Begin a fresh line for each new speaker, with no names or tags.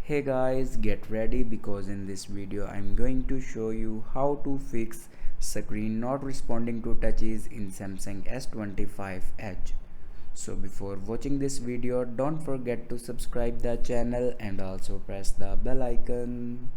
Hey guys, get ready because in this video I'm going to show you how to fix screen not responding to touches in Samsung S25 Edge. So before watching this video, don't forget to subscribe the channel and also press the bell icon.